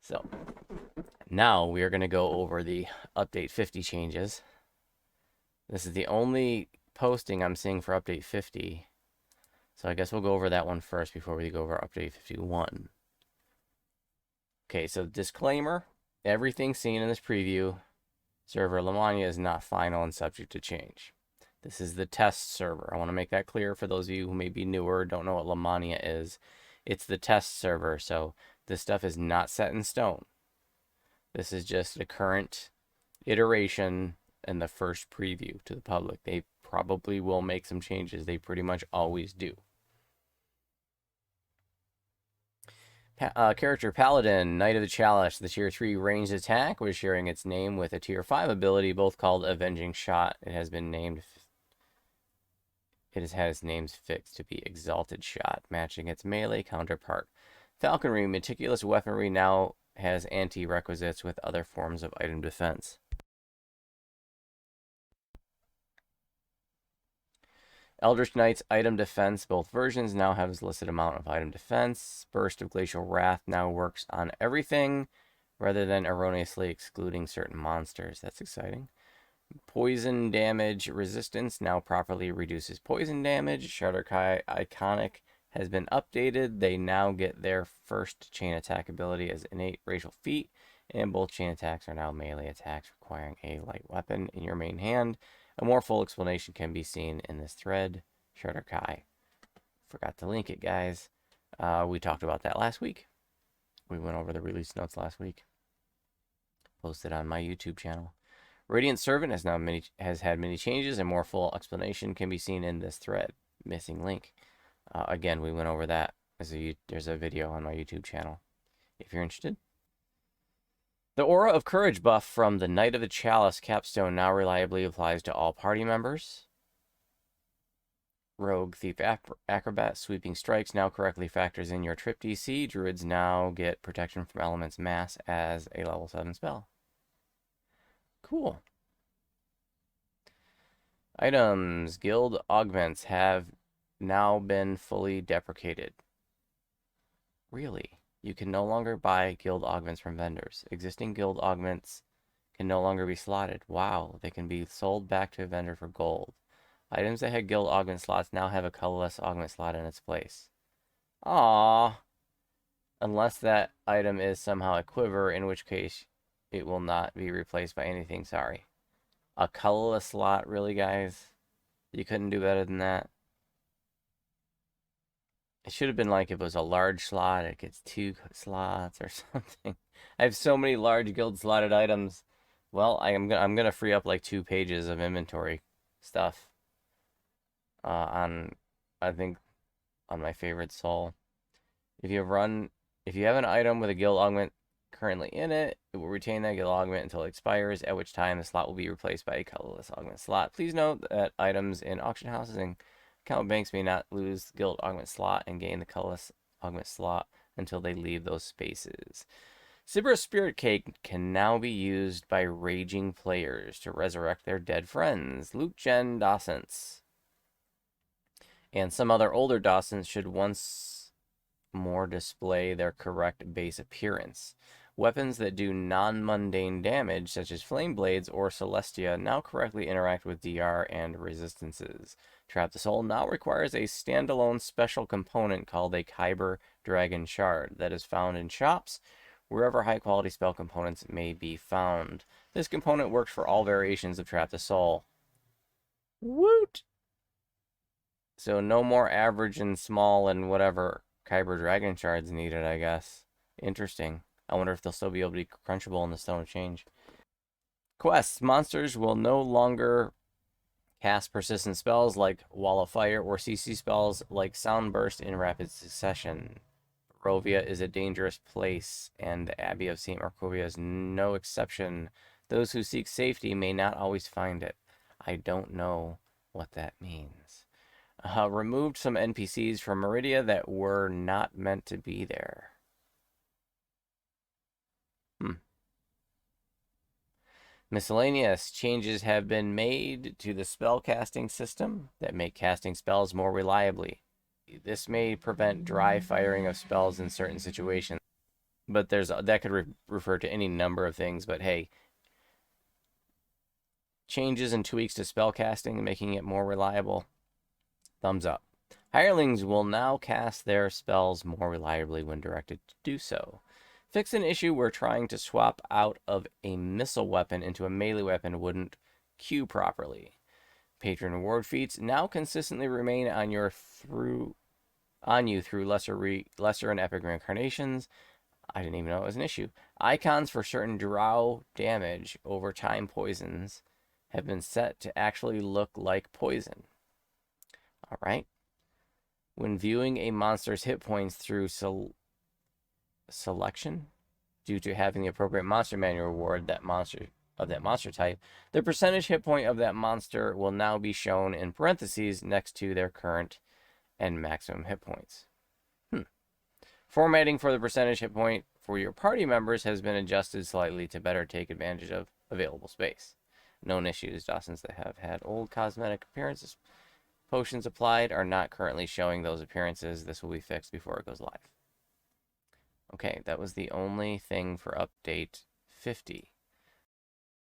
So now we are going to go over the update 50 changes. This is the only posting I'm seeing for update 50. So I guess we'll go over that one first before we go over update 51. Okay, so disclaimer, everything seen in this preview server Lamannia is not final and subject to change. This is the test server. I want to make that clear for those of you who may be newer, don't know what Lamannia is. It's the test server, so this stuff is not set in stone. This is just a current iteration and the first preview to the public. They probably will make some changes. They pretty much always do. Character Paladin, Knight of the Chalice. The tier 3 ranged attack was sharing its name with a tier 5 ability, both called Avenging Shot. It has had its names fixed to be Exalted Shot, matching its melee counterpart. Falconry, meticulous weaponry, now has anti-requisites with other forms of item defense. Eldritch Knight's item defense, both versions now have its listed amount of item defense. Burst of Glacial Wrath now works on everything, rather than erroneously excluding certain monsters. That's exciting. Poison damage resistance now properly reduces poison damage. Shatterkai Iconic has been updated. They now get their first chain attack ability as innate racial feat, and both chain attacks are now melee attacks requiring a light weapon in your main hand. A more full explanation can be seen in this thread. Shatterkai. Forgot to link it, guys. We talked about that last week. We went over the release notes last week. Posted on my YouTube channel. Radiant Servant has had many changes. A more full explanation can be seen in this thread. Missing link. Again, we went over that. There's a video on my YouTube channel if you're interested. The Aura of Courage buff from the Knight of the Chalice capstone now reliably applies to all party members. Rogue, Thief, Acrobat, Sweeping Strikes now correctly factors in your trip DC. Druids now get Protection from Elements Mass as a level 7 spell. Cool. Items. Guild augments have now been fully deprecated. Really? You can no longer buy guild augments from vendors. Existing guild augments can no longer be slotted. Wow, they can be sold back to a vendor for gold. Items that had guild augment slots now have a colorless augment slot in its place. Aww. Unless that item is somehow a quiver, in which case it will not be replaced by anything. Sorry. A colorless slot? Really, guys? You couldn't do better than that? It should have been like if it was a large slot, it gets 2 slots or something. I have so many large guild slotted items. Well, I'm gonna free up like 2 pages of inventory stuff. I think on my favorite soul. If you have an item with a guild augment currently in it, it will retain that guild augment until it expires, at which time the slot will be replaced by a colorless augment slot. Please note that items in auction houses and account banks may not lose guild augment slot and gain the colorless augment slot until they leave those spaces. Sibir's Spirit Cake can now be used by raging players to resurrect their dead friends. Luke Gen Docents and some other older Docents should once more display their correct base appearance. Weapons that do non-mundane damage, such as Flame Blades or Celestia, now correctly interact with DR and resistances. Trap the Soul now requires a standalone special component called a Kyber Dragon Shard that is found in shops, wherever high-quality spell components may be found. This component works for all variations of Trap the Soul. Woot! So no more average and small and whatever Kyber Dragon Shards needed, I guess. Interesting. I wonder if they'll still be able to be crunchable in the Stone of Change. Quests. Monsters will no longer cast persistent spells like Wall of Fire or CC spells like Sound Burst in rapid succession. Barovia is a dangerous place, and the Abbey of St. Markovia is no exception. Those who seek safety may not always find it. I don't know what that means. Removed some NPCs from Meridia that were not meant to be there. Miscellaneous changes have been made to the spell casting system that make casting spells more reliably. This may prevent dry firing of spells in certain situations. but there's that could refer to any number of things. But hey, changes and tweaks to spellcasting, making it more reliable. Thumbs up. Hirelings will now cast their spells more reliably when directed to do so. Fix an issue where trying to swap out of a missile weapon into a melee weapon wouldn't queue properly. Patron reward feats now consistently remain on you through lesser and epic reincarnations. I didn't even know it was an issue. Icons for certain drow damage over time poisons have been set to actually look like poison. All right. When viewing a monster's hit points through selection, due to having the appropriate monster manual reward that monster type, the percentage hit point of that monster will now be shown in parentheses next to their current and maximum hit points. Formatting for the percentage hit point for your party members has been adjusted slightly to better take advantage of available space. Known issues, Dawsons that have had old cosmetic appearances. Potions applied are not currently showing those appearances. This will be fixed before it goes live. Okay, that was the only thing for update 50.